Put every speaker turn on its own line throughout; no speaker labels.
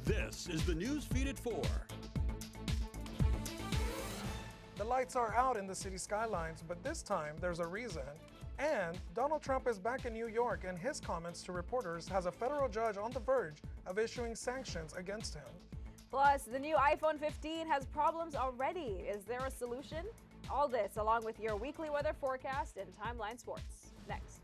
This is the news feed at 4.
The lights are out in the city skylines, but this time there's a reason. And Donald Trump is back in New York, and his comments to reporters has a federal judge on the verge of issuing sanctions against him.
Plus, the new iPhone 15 has problems already. Is there a solution? All this along with your weekly weather forecast and Timeline Sports. Next.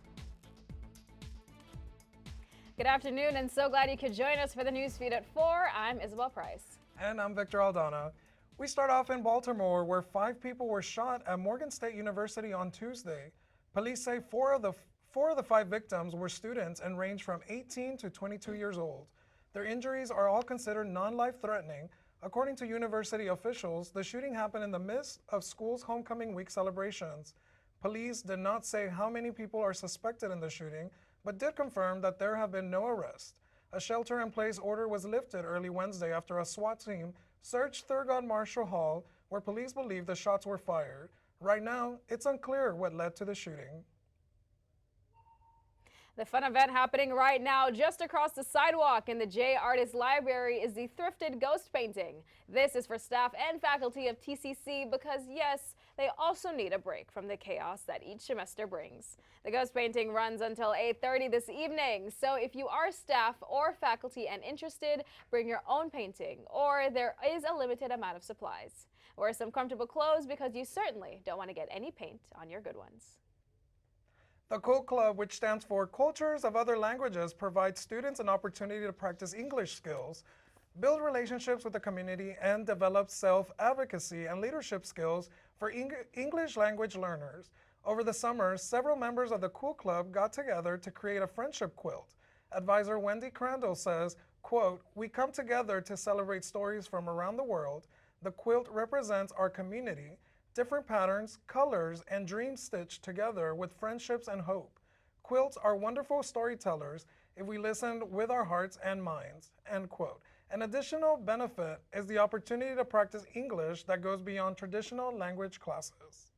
Good afternoon, and so glad you could join us for the news feed at 4. I'm Isabel Price.
And I'm Victor Aldana. We start off in Baltimore, where 5 people were shot at Morgan State University on Tuesday. Police say 4 of the 5 victims were students and range from 18 to 22 years old. Their injuries are all considered non-life-threatening. According to university officials, the shooting happened in the midst of school's homecoming week celebrations. Police did not say how many people are suspected in the shooting, but did confirm that there have been no arrests. A shelter-in-place order was lifted early Wednesday after a SWAT team searched Thurgood Marshall Hall, where police believe the shots were fired. Right now, it's unclear what led to the shooting.
The fun event happening right now just across the sidewalk in the J Artist Library is the Thrifted Ghost Painting. This is for staff and faculty of TCC because, yes, they also need a break from the chaos that each semester brings. The ghost painting runs until 8:30 this evening, so if you are staff or faculty and interested, bring your own painting, or there is a limited amount of supplies. Wear some comfortable clothes because you certainly don't want to get any paint on your good ones.
The Quilt Club, which stands for Cultures of Other Languages, provides students an opportunity to practice English skills, build relationships with the community, and develop self-advocacy and leadership skills for English language learners. Over the summer, several members of the Quilt Club got together to create a friendship quilt. Advisor Wendy Crandall says, quote, "We come together to celebrate stories from around the world. The quilt represents our community. Different patterns, colors, and dreams stitched together with friendships and hope. Quilts are wonderful storytellers if we listen with our hearts and minds," end quote. An additional benefit is the opportunity to practice English that goes beyond traditional language classes.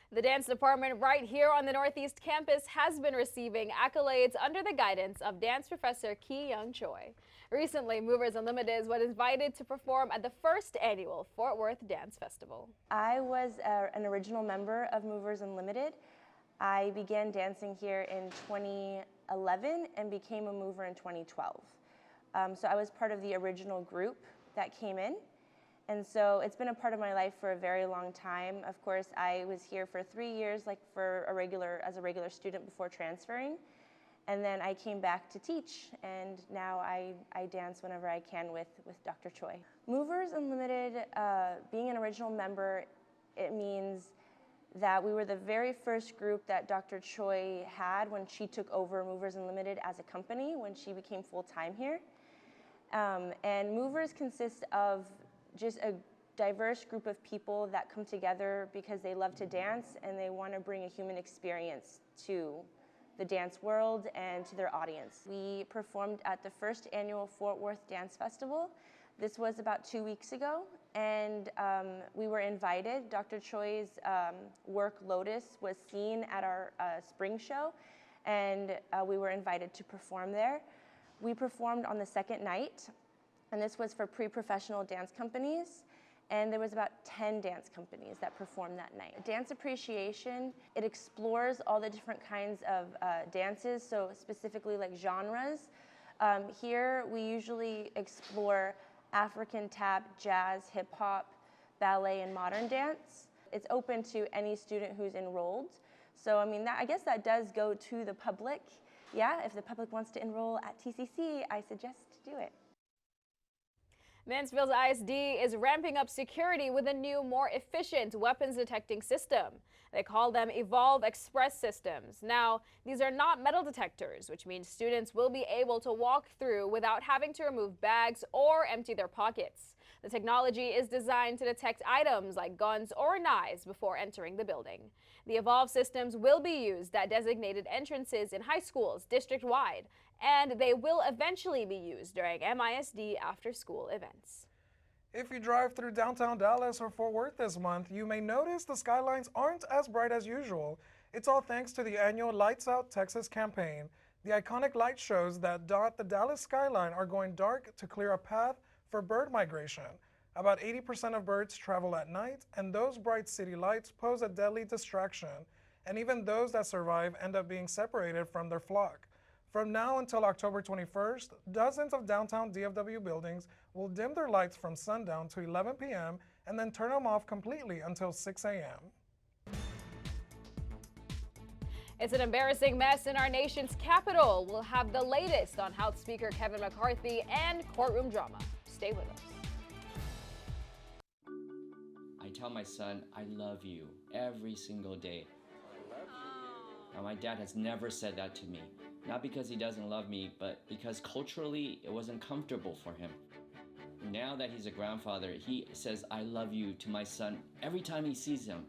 The dance department right here on the Northeast campus has been receiving accolades under the guidance of dance professor Ki-Young Choi. Recently, Movers Unlimited was invited to perform at the first annual Fort Worth Dance Festival.
I was an original member of Movers Unlimited. I began dancing here in 2011 and became a mover in 2012. So I was part of the original group that came in. And so it's been a part of my life for a very long time. Of course, I was here for 3 years, like as a regular student before transferring. And then I came back to teach, and now I dance whenever I can with Dr. Choi. Movers Unlimited, being an original member, it means that we were the very first group that Dr. Choi had when she took over Movers Unlimited as a company, when she became full-time here. And Movers consists of just a diverse group of people that come together because they love to dance and they want to bring a human experience to the dance world and to their audience. We performed at the first annual Fort Worth Dance Festival. This was about 2 weeks ago, and we were invited. Dr. Choi's work, Lotus, was seen at our spring show, and we were invited to perform there. We performed on the second night, and this was for pre-professional dance companies, and there was about 10 dance companies that performed that night. Dance appreciation, it explores all the different kinds of dances, so specifically like genres. Here we usually explore African tap, jazz, hip hop, ballet, and modern dance. It's open to any student who's enrolled. So I mean, I guess that does go to the public. Yeah, if the public wants to enroll at TCC, I suggest to do it.
Mansfield ISD is ramping up security with a new, more efficient weapons detecting system. They call them Evolve Express systems. Now, these are not metal detectors, which means students will be able to walk through without having to remove bags or empty their pockets. The technology is designed to detect items like guns or knives before entering the building. The Evolve systems will be used at designated entrances in high schools district-wide, and they will eventually be used during MISD after-school events.
If you drive through downtown Dallas or Fort Worth this month, you may notice the skylines aren't as bright as usual. It's all thanks to the annual Lights Out Texas campaign. The iconic light shows that dot the Dallas skyline are going dark to clear a path for bird migration. About 80% of birds travel at night, and those bright city lights pose a deadly distraction, and even those that survive end up being separated from their flock. From now until October 21st, dozens of downtown DFW buildings will dim their lights from sundown to 11 p.m. and then turn them off completely until 6 a.m.
It's an embarrassing mess in our nation's capital. We'll have the latest on House Speaker Kevin McCarthy and courtroom drama. Stay with us.
I tell my son, I love you every single day. I love you. Now, my dad has never said that to me. Not because he doesn't love me, but because culturally it wasn't comfortable for him. Now that he's a grandfather, he says, I love you to my son every time he sees him.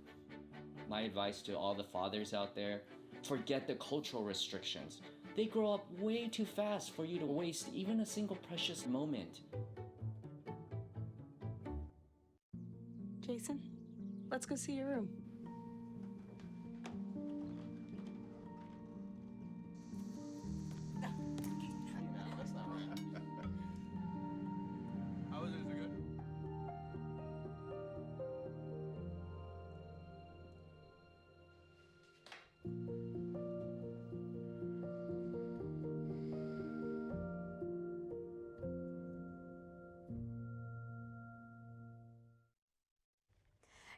My advice to all the fathers out there, forget the cultural restrictions. They grow up way too fast for you to waste even a single precious moment.
Jason, let's go see your room.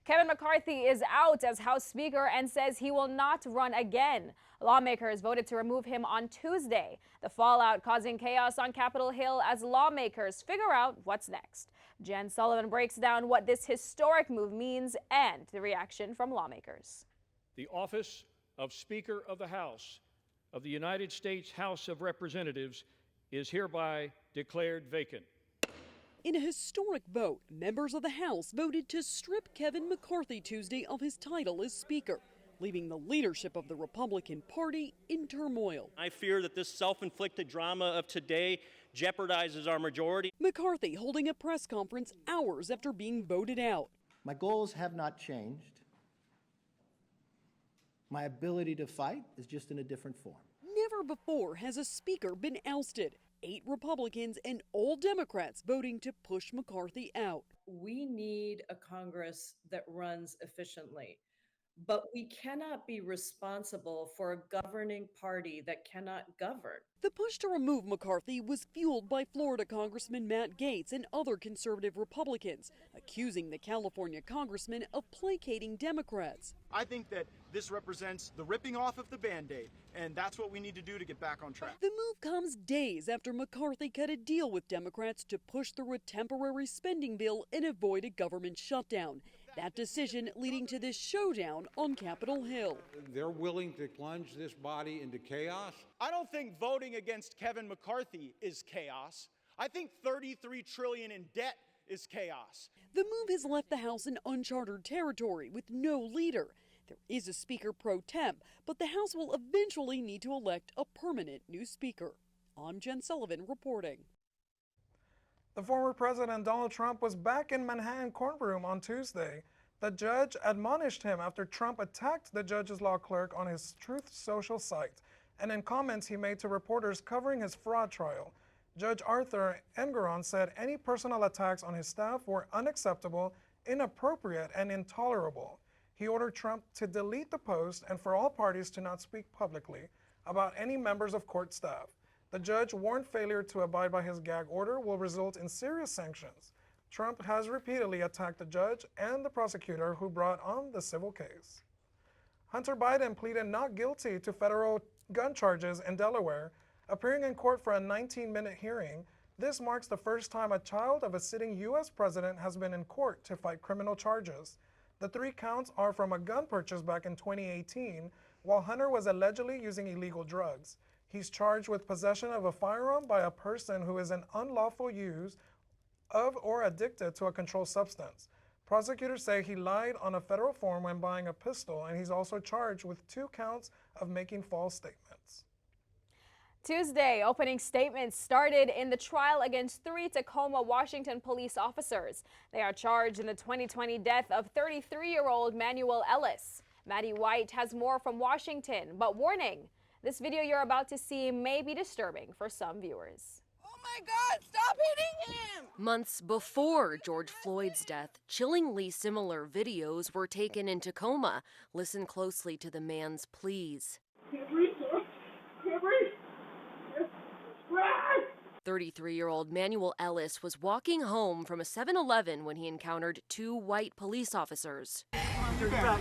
Kevin McCarthy is out as House Speaker and says he will not run again. Lawmakers voted to remove him on Tuesday. The fallout causing chaos on Capitol Hill as lawmakers figure out what's next. Jen Sullivan breaks down what this historic move means and the reaction from lawmakers.
The office of Speaker of the House of the United States House of Representatives is hereby declared vacant.
In a historic vote, members of the House voted to strip Kevin McCarthy Tuesday of his title as Speaker, leaving the leadership of the Republican Party in turmoil.
I fear that this self-inflicted drama of today jeopardizes our majority.
McCarthy holding a press conference hours after being voted out.
My goals have not changed. My ability to fight is just in a different form.
Never before has a Speaker been ousted. 8 Republicans and all Democrats voting to push McCarthy out.
We need a Congress that runs efficiently, but we cannot be responsible for a governing party that cannot govern.
The push to remove McCarthy was fueled by Florida Congressman Matt Gaetz and other conservative Republicans, accusing the California congressman of placating Democrats.
I think that this represents the ripping off of the Band-Aid, and that's what we need to do to get back on track.
The move comes days after McCarthy cut a deal with Democrats to push through a temporary spending bill and avoid a government shutdown. That decision leading to this showdown on Capitol Hill.
They're willing to plunge this body into chaos.
I don't think voting against Kevin McCarthy is chaos. I think $33 trillion in debt is chaos.
The move has left the House in uncharted territory with no leader. There is a Speaker pro temp, but the House will eventually need to elect a permanent new Speaker. I'm Jen Sullivan reporting.
The former President Donald Trump was back in Manhattan courtroom on Tuesday. The judge admonished him after Trump attacked the judge's law clerk on his Truth Social site, and in comments he made to reporters covering his fraud trial. Judge Arthur Engeron said any personal attacks on his staff were unacceptable, inappropriate, and intolerable. He ordered Trump to delete the post and for all parties to not speak publicly about any members of court staff. The judge warned failure to abide by his gag order will result in serious sanctions. Trump has repeatedly attacked the judge and the prosecutor who brought on the civil case. Hunter Biden pleaded not guilty to federal gun charges in Delaware, appearing in court for a 19-minute hearing. This marks the first time a child of a sitting U.S. president has been in court to fight criminal charges. The 3 counts are from a gun purchase back in 2018, while Hunter was allegedly using illegal drugs. He's charged with possession of a firearm by a person who is in unlawful use of or addicted to a controlled substance. Prosecutors say he lied on a federal form when buying a pistol, and he's also charged with 2 counts of making false statements.
Tuesday, opening statements started in the trial against 3 Tacoma, Washington police officers. They are charged in the 2020 death of 33-year-old Manuel Ellis. Maddie White has more from Washington, but warning, This video you're about to see may be disturbing for some viewers.
Oh my God, stop hitting him!
Months before George Floyd's death, chillingly similar videos were taken in Tacoma. Listen closely to the man's pleas.
Can't breathe, sir. Can't breathe.
33-year-old Manuel Ellis was walking home from a 7-Eleven when he encountered two white police officers.
You're back.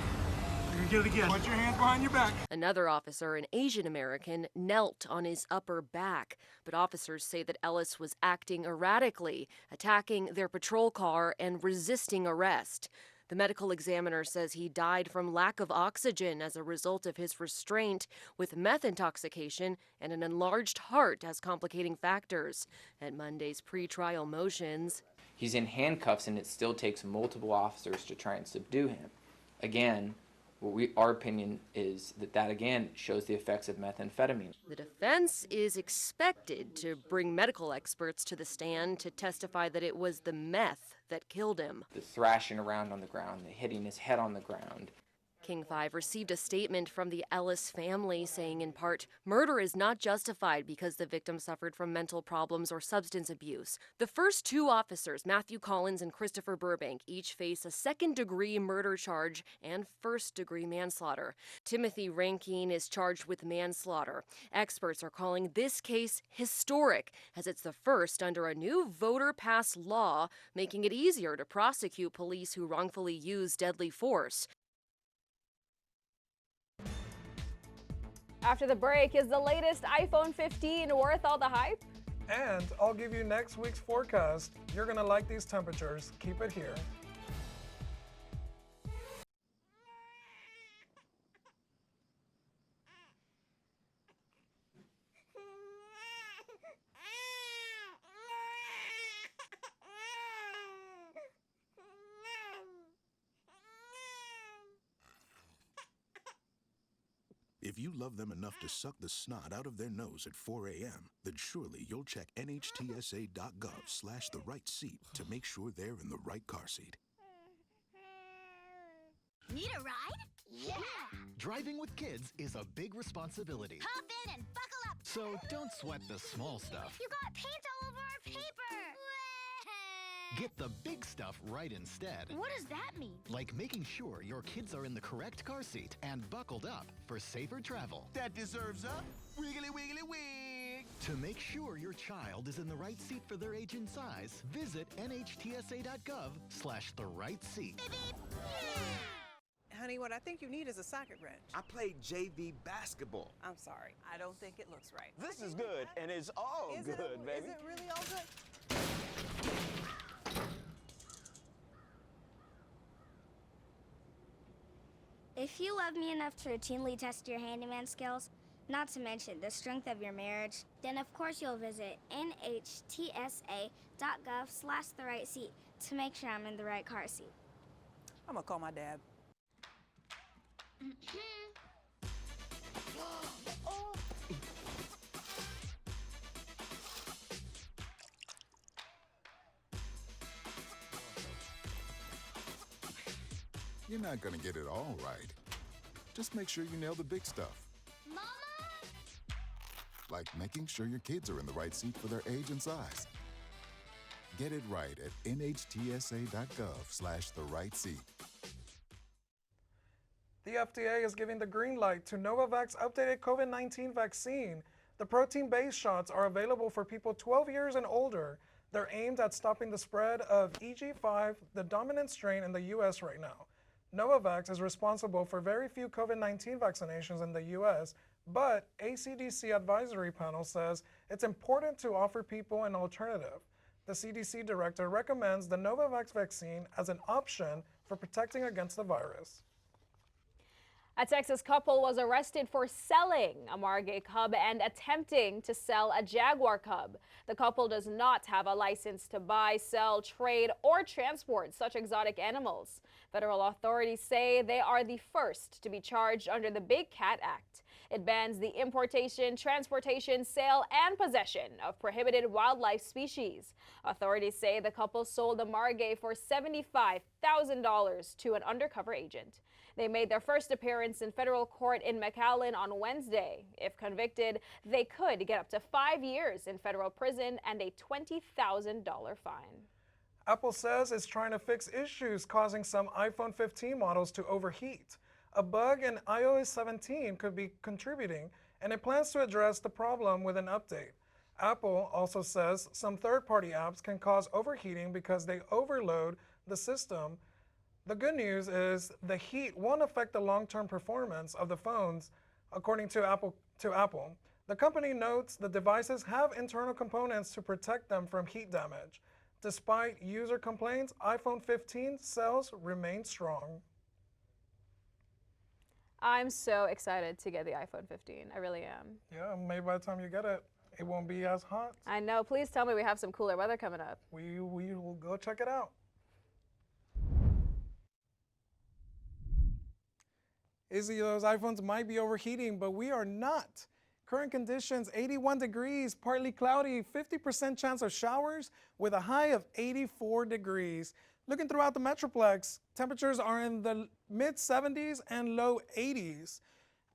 You're gonna get it again. Put your hands behind your back.
Another officer, an Asian American, knelt on his upper back, but officers say that Ellis was acting erratically, attacking their patrol car and resisting arrest. The medical examiner says he died from lack of oxygen as a result of his restraint, with meth intoxication and an enlarged heart as complicating factors. At Monday's pretrial motions,
he's in handcuffs and it still takes multiple officers to try and subdue him. Again, our opinion is that again shows the effects of methamphetamine.
the defense is expected to bring medical experts to the stand to testify that it was the meth that killed him.
The thrashing around on the ground, the hitting his head on the ground.
King 5 received a statement from the Ellis family saying in part, murder is not justified because the victim suffered from mental problems or substance abuse. The first two officers, Matthew Collins and Christopher Burbank, each face a second-degree murder charge and first-degree manslaughter. Timothy Rankine is charged with manslaughter. Experts are calling this case historic, as it's the first under a new voter-passed law, making it easier to prosecute police who wrongfully use deadly force.
After the break, is the latest iPhone 15 worth all the hype?
And I'll give you next week's forecast. You're gonna like these temperatures. Keep it here.
If you love them enough to suck the snot out of their nose at 4 a.m., then surely you'll check nhtsa.gov/the right seat to make sure they're in the right car seat.
Need a ride? Yeah!
Driving with kids is a big responsibility.
Hop in and buckle up!
So don't sweat the small stuff.
You got paint all over our paper!
Get the big stuff right instead.
What does that mean?
Like making sure your kids are in the correct car seat and buckled up for safer travel.
That deserves a wiggly wiggly wig.
To make sure your child is in the right seat for their age and size, visit nhtsa.gov/the right seat.
Honey, what I think you need is a socket wrench.
I played JV basketball.
I'm sorry. I don't think it looks right.
This is good, and it's all good, baby.
Is it really all good?
If you love me enough to routinely test your handyman skills, not to mention the strength of your marriage, then of course you'll visit nhtsa.gov/the right seat to make sure I'm in the right car seat.
I'm gonna call my dad.
You're not gonna get it all right. Just make sure you nail the big stuff.
Mama!
Like making sure your kids are in the right seat for their age and size. Get it right at nhtsa.gov/the right seat.
The FDA is giving the green light to Novavax's updated COVID-19 vaccine. The protein-based shots are available for people 12 years and older. They're aimed at stopping the spread of EG5, the dominant strain in the U.S. right now. Novavax is responsible for very few COVID-19 vaccinations in the U.S., but a CDC advisory panel says it's important to offer people an alternative. The CDC director recommends the Novavax vaccine as an option for protecting against the virus.
A Texas couple was arrested for selling a Margay cub and attempting to sell a jaguar cub. The couple does not have a license to buy, sell, trade, or transport such exotic animals. Federal authorities say they are the first to be charged under the Big Cat Act. It bans the importation, transportation, sale, and possession of prohibited wildlife species. Authorities say the couple sold the Margay for $75,000 to an undercover agent. They made their first appearance in federal court in McAllen on Wednesday. If convicted, they could get up to 5 years in federal prison and a $20,000 fine.
Apple says it's trying to fix issues causing some iPhone 15 models to overheat. A bug in iOS 17 could be contributing, and it plans to address the problem with an update. Apple also says some third-party apps can cause overheating because they overload the system. The good news is the heat won't affect the long-term performance of the phones, according to Apple. The company notes the devices have internal components to protect them from heat damage. Despite user complaints, iPhone 15 sales remain strong.
I'm so excited to get the iPhone 15. I really am.
Yeah, maybe by the time you get it, it won't be as hot.
I know. Please tell me we have some cooler weather coming up.
We will go check it out. Izzy, those iPhones might be overheating, but we are not. Current conditions, 81 degrees, partly cloudy, 50% chance of showers with a high of 84 degrees. Looking throughout the Metroplex, temperatures are in the mid 70s and low 80s.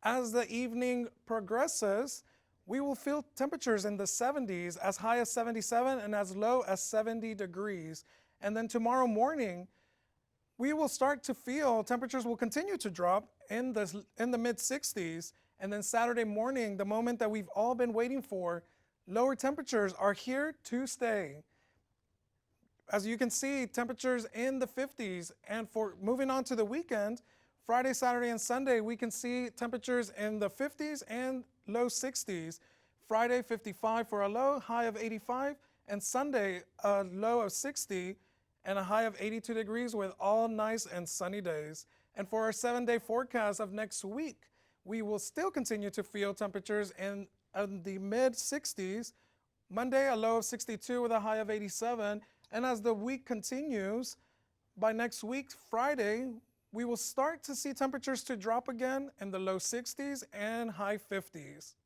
As the evening progresses, we will feel temperatures in the 70s, as high as 77 and as low as 70 degrees. And then tomorrow morning, we will start to feel temperatures will continue to drop in the mid 60s. And then Saturday morning, the moment that we've all been waiting for, lower temperatures are here to stay. As you can see, temperatures in the 50s. And for moving on to the weekend, Friday, Saturday, and Sunday, we can see temperatures in the 50s and low 60s. Friday, 55 for a low, high of 85. And Sunday, a low of 60 and a high of 82 degrees with all nice and sunny days. And for our 7-day forecast of next week, we will still continue to feel temperatures in the mid 60s. Monday, a low of 62 with a high of 87. And as the week continues, by next week, Friday, we will start to see temperatures to drop again in the low 60s and high 50s.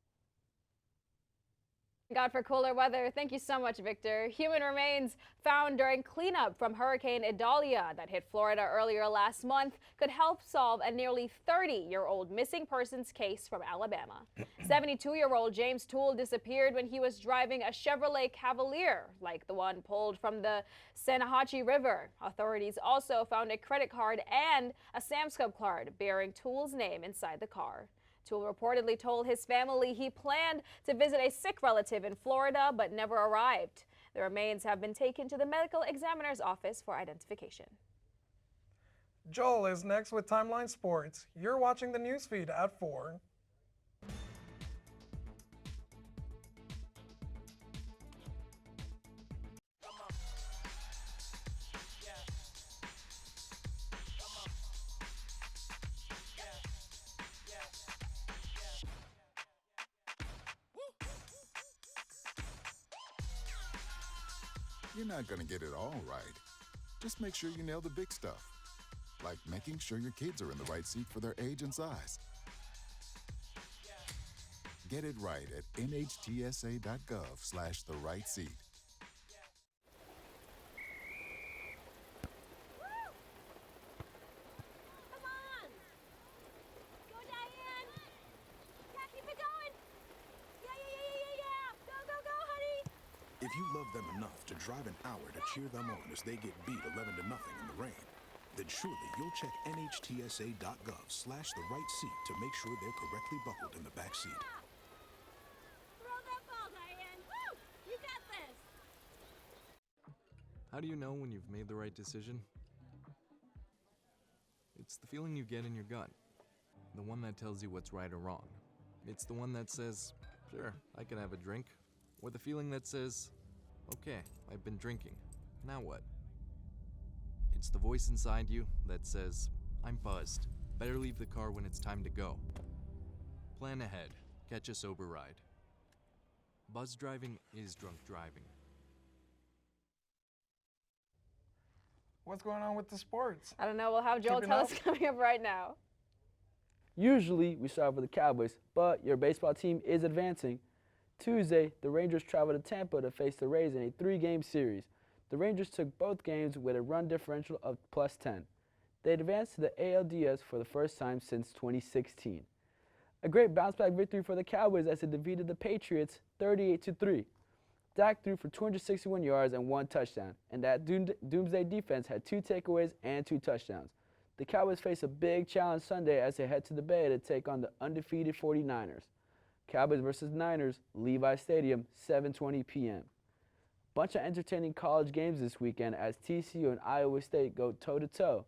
God for cooler weather. Thank you so much, Victor. Human remains found during cleanup from Hurricane Idalia that hit Florida earlier last month could help solve a nearly 30-year-old missing persons case from Alabama. 72-year-old James Toole disappeared when he was driving a Chevrolet Cavalier, like the one pulled from the Sanahatchee River. Authorities also found a credit card and a Sam's Club card bearing Toole's name inside the car. Toole reportedly told his family he planned to visit a sick relative in Florida but never arrived. The remains have been taken to the medical examiner's office for identification.
Joel is next with Timeline Sports. You're watching the NewsFeed at 4.
You're not going to get it all right. Just make sure you nail the big stuff, like making sure your kids are in the right seat for their age and size. Get it right at nhtsa.gov/the-right-seat.
If you love them enough to drive an hour to cheer them on as they get beat 11-0 in the rain, then surely you'll check nhtsa.gov/the-right-seat to make sure they're correctly buckled in the back seat.
Throw that ball, Diane. Woo! You got this.
How do you know when you've made the right decision? It's the feeling you get in your gut. The one that tells you what's right or wrong. It's the one that says, sure, I can have a drink. Or the feeling that says, okay, I've been drinking. Now what? It's the voice inside you that says, I'm buzzed. Better leave the car when it's time to go. Plan ahead. Catch a sober ride. Buzz driving is drunk driving.
What's going on with the sports?
I don't know. We'll have Joel tell us coming up right now.
Usually we start with the Cowboys, but your baseball team is advancing. Tuesday, the Rangers traveled to Tampa to face the Rays in a 3-game series. The Rangers took both games with a run differential of +10. They advanced to the ALDS for the first time since 2016. A great bounce-back victory for the Cowboys as they defeated the Patriots 38-3. Dak threw for 261 yards and 1 touchdown, and that Doomsday defense had 2 takeaways and 2 touchdowns. The Cowboys face a big challenge Sunday as they head to the Bay to take on the undefeated 49ers. Cowboys versus Niners, Levi Stadium, 7:20 p.m. Bunch of entertaining college games this weekend as TCU and Iowa State go toe-to-toe.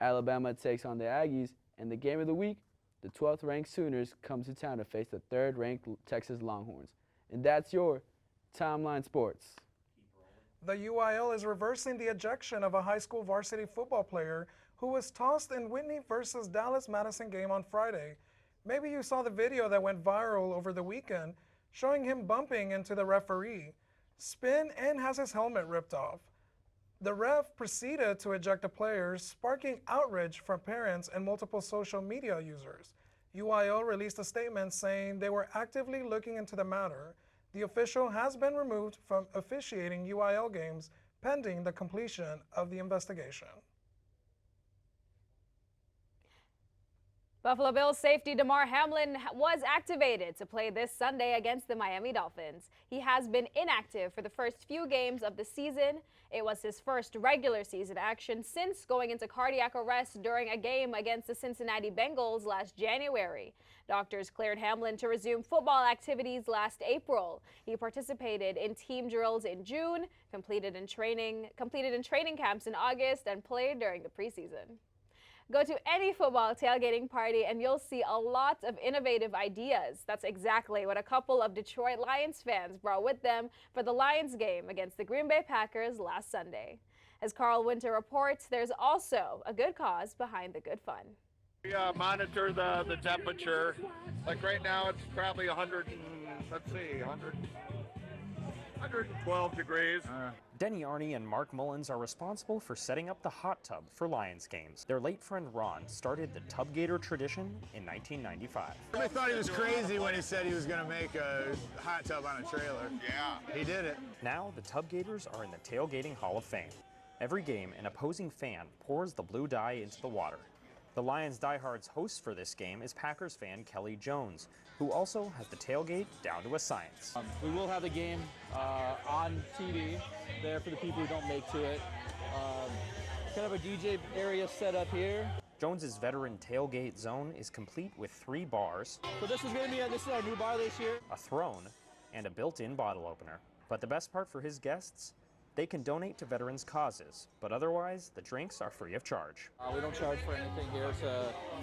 Alabama takes on the Aggies, and the game of the week, the 12th-ranked Sooners come to town to face the 3rd-ranked Texas Longhorns. And that's your Timeline Sports.
The UIL is reversing the ejection of a high school varsity football player who was tossed in Whitney versus Dallas Madison game on Friday. Maybe you saw the video that went viral over the weekend showing him bumping into the referee, spin, and has his helmet ripped off. The ref proceeded to eject the player, sparking outrage from parents and multiple social media users. UIL released a statement saying they were actively looking into the matter. The official has been removed from officiating UIL games pending the completion of the investigation.
Buffalo Bills safety Damar Hamlin was activated to play this Sunday against the Miami Dolphins. He has been inactive for the first few games of the season. It was his first regular season action since going into cardiac arrest during a game against the Cincinnati Bengals last January. Doctors cleared Hamlin to resume football activities last April. He participated in team drills in June, completed in training camps in August, and played during the preseason. Go to any football tailgating party and you'll see a lot of innovative ideas. That's exactly what a couple of Detroit Lions fans brought with them for the Lions game against the Green Bay Packers last Sunday. As Carl Winter reports, there's also a good cause behind the good fun.
We monitor the temperature. Like right now, it's probably 112 degrees.
Denny Arney and Mark Mullins are responsible for setting up the hot tub for Lions games. Their late friend Ron started the Tubgator tradition in 1995.
I thought he was crazy when he said he was going to make a hot tub on a trailer. Yeah. He did it.
Now the Tubgators are in the Tailgating Hall of Fame. Every game, an opposing fan pours the blue dye into the water. The Lions diehards host for this game is Packers fan Kelly Jones, who also has the tailgate down to a science.
We will have the game on TV there for the people who don't make to it. Kind of a DJ area set up here.
Jones's veteran tailgate zone is complete with 3 bars.
So this is our new bar this year.
A throne, and a built-in bottle opener. But the best part for his guests? They can donate to veterans' causes, but otherwise, the drinks are free of charge.
We don't charge for anything here. It's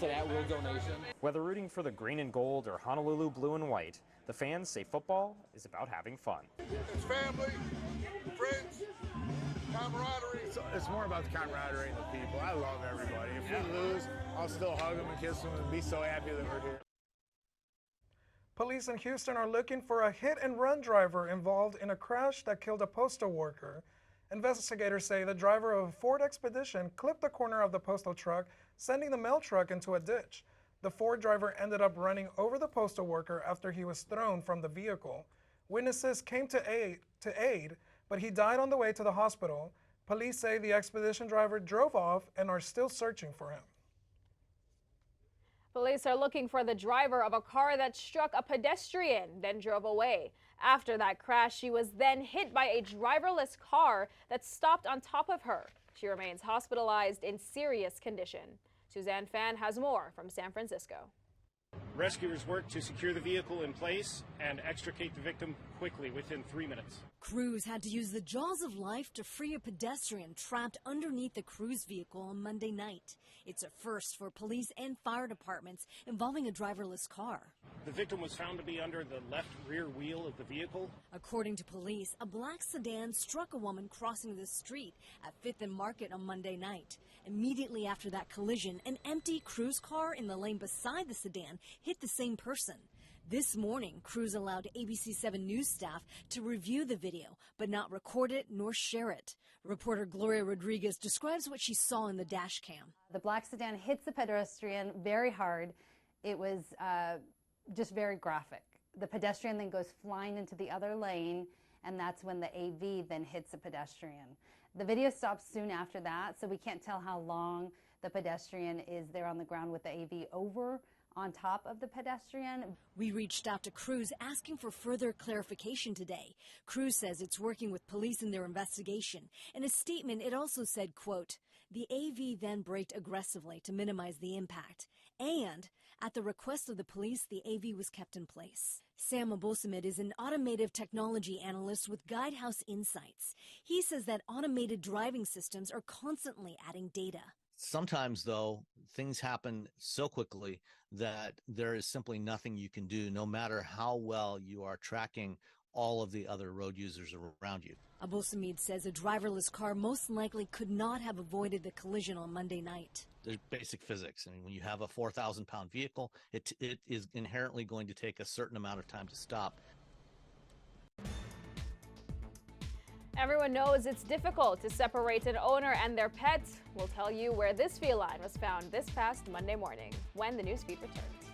an at-will donation.
Whether rooting for the green and gold or Honolulu blue and white, the fans say football is about having fun.
It's family, friends, camaraderie. It's more about the camaraderie and the people. I love everybody. If we lose, I'll still hug them and kiss them and be so happy that we're here.
Police in Houston are looking for a hit-and-run driver involved in a crash that killed a postal worker. Investigators say the driver of a Ford Expedition clipped the corner of the postal truck, sending the mail truck into a ditch. The Ford driver ended up running over the postal worker after he was thrown from the vehicle. Witnesses came to aid, but he died on the way to the hospital. Police say the Expedition driver drove off and are still searching for him.
Police are looking for the driver of a car that struck a pedestrian, then drove away. After that crash, she was then hit by a driverless car that stopped on top of her. She remains hospitalized in serious condition. Suzanne Fan has more from San Francisco.
Rescuers worked to secure the vehicle in place and extricate the victim quickly within 3 minutes.
Crews had to use the jaws of life to free a pedestrian trapped underneath the cruise vehicle on Monday night. It's a first for police and fire departments involving a driverless car.
The victim was found to be under the left rear wheel of the vehicle.
According to police, a black sedan struck a woman crossing the street at 5th and Market on Monday night. Immediately after that collision, an empty cruise car in the lane beside the sedan hit the same person. This morning, crews allowed ABC7 News staff to review the video, but not record it nor share it. Reporter Gloria Rodriguez describes what she saw in the dash cam.
The black sedan hits the pedestrian very hard. It was just very graphic. The pedestrian then goes flying into the other lane, and that's when the AV then hits the pedestrian. The video stops soon after that, so we can't tell how long The pedestrian is there on the ground with the AV over on top of the pedestrian.
We reached out to Cruz asking for further clarification today. Cruz says it's working with police in their investigation. In a statement, it also said, quote, "The AV then braked aggressively to minimize the impact. And at the request of the police, the AV was kept in place." Sam Abosamid is an automotive technology analyst with Guidehouse Insights. He says that automated driving systems are constantly adding data.
Sometimes, though, things happen so quickly that there is simply nothing you can do, no matter how well you are tracking all of the other road users around you.
Abosamid says a driverless car most likely could not have avoided the collision on Monday night.
There's basic physics. I mean, when you have a 4,000-pound vehicle, it is inherently going to take a certain amount of time to stop.
Everyone knows it's difficult to separate an owner and their pet. We'll tell you where this feline was found this past Monday morning when the NewsFeed returns.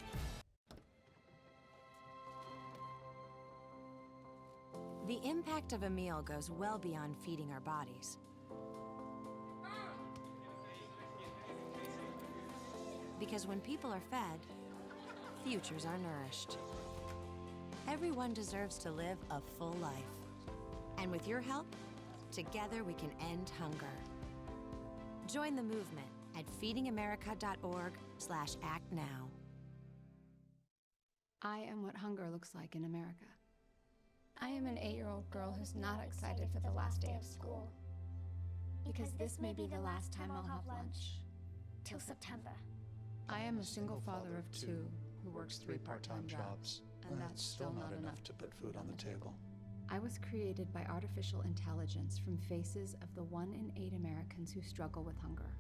The impact of a meal goes well beyond feeding our bodies. Because when people are fed, futures are nourished. Everyone deserves to live a full life. And with your help, together we can end hunger. Join the movement at feedingamerica.org/actnow.
I am what hunger looks like in America. I am an 8-year-old girl who's not excited for the last day of school. Because this may be the last time I'll have lunch.
Till September.
I am a single father of 2 who works 3 part-time jobs, and that's still not enough to put food on the table. I was created by artificial intelligence from faces of the 1 in 8 Americans who struggle with hunger.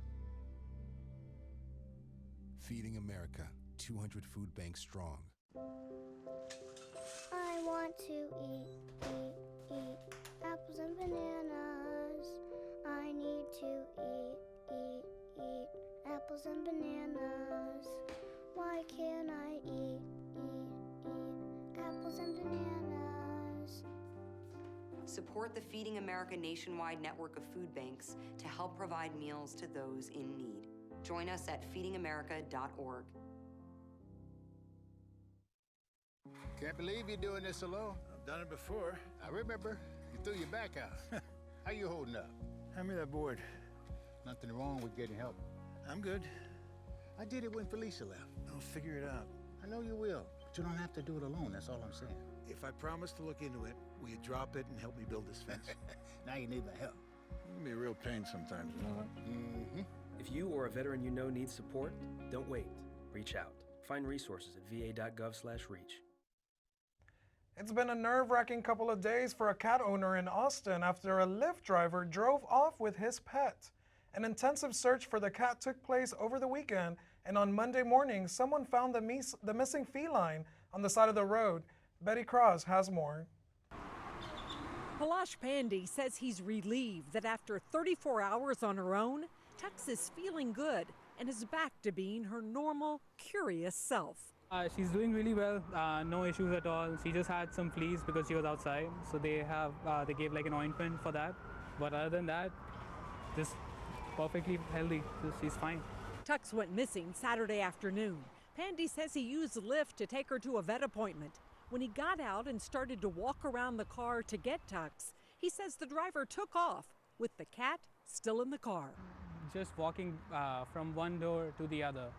Feeding America, 200 food banks strong.
I want to eat apples and bananas. I need to eat apples and bananas. Why can't I eat apples and bananas?
Support the Feeding America nationwide network of food banks to help provide meals to those in need. Join us at feedingamerica.org.
Can't believe you're doing this alone.
I've done it before.
I remember. You threw your back out. How you holding up?
Hand me that board.
Nothing wrong with getting help.
I'm good.
I did it when Felicia left.
I'll figure it out.
I know you will, but you don't have to do it alone. That's all I'm saying.
If I promise to look into it, will you drop it and help me build this fence?
Now you need my help.
It can be a real pain sometimes, you know what?
Mm-hmm.
If you or a veteran you know needs support, don't wait. Reach out. Find resources at va.gov/reach.
It's been a nerve-wracking couple of days for a cat owner in Austin after a Lyft driver drove off with his pet. An intensive search for the cat took place over the weekend, and on Monday morning, someone found the missing feline on the side of the road. Betty Cross has more.
Palash Pandy says he's relieved that after 34 hours on her own, Tux is feeling good and is back to being her normal, curious self.
She's doing really well, no issues at all. She just had some fleas because she was outside, so they gave like an ointment for that. But other than that, just perfectly healthy. She's fine.
Tux went missing Saturday afternoon. Pandy says he used Lyft to take her to a vet appointment. When he got out and started to walk around the car to get Tux, he says the driver took off with the cat still in the car.
Just walking from one door to the other.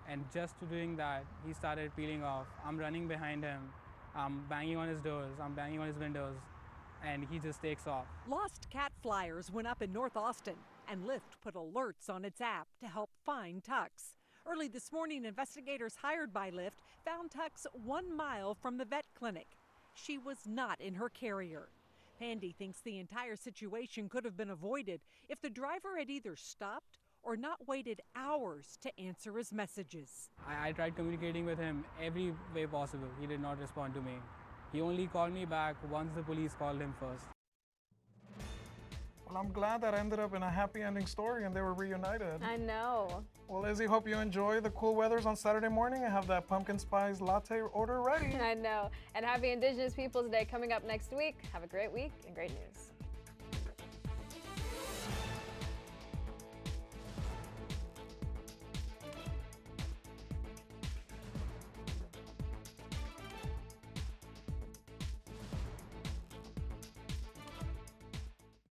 And just doing that, he started peeling off. I'm running behind him. I'm banging on his doors. I'm banging on his windows. And he just takes off.
Lost cat flyers went up in North Austin, and Lyft put alerts on its app to help find Tux. Early this morning, investigators hired by Lyft found Tux 1 mile from the vet clinic. She was not in her carrier. Pandy thinks the entire situation could have been avoided if the driver had either stopped or not waited hours to answer his messages.
I tried communicating with him every way possible. He did not respond to me. He only called me back once the police called him first.
Well, I'm glad that ended up in a happy ending story and they were reunited.
I know.
Well, Izzy, hope you enjoy the cool weathers on Saturday morning and have that pumpkin spice latte order ready.
I know. And happy Indigenous Peoples Day coming up next week. Have a great week and great news.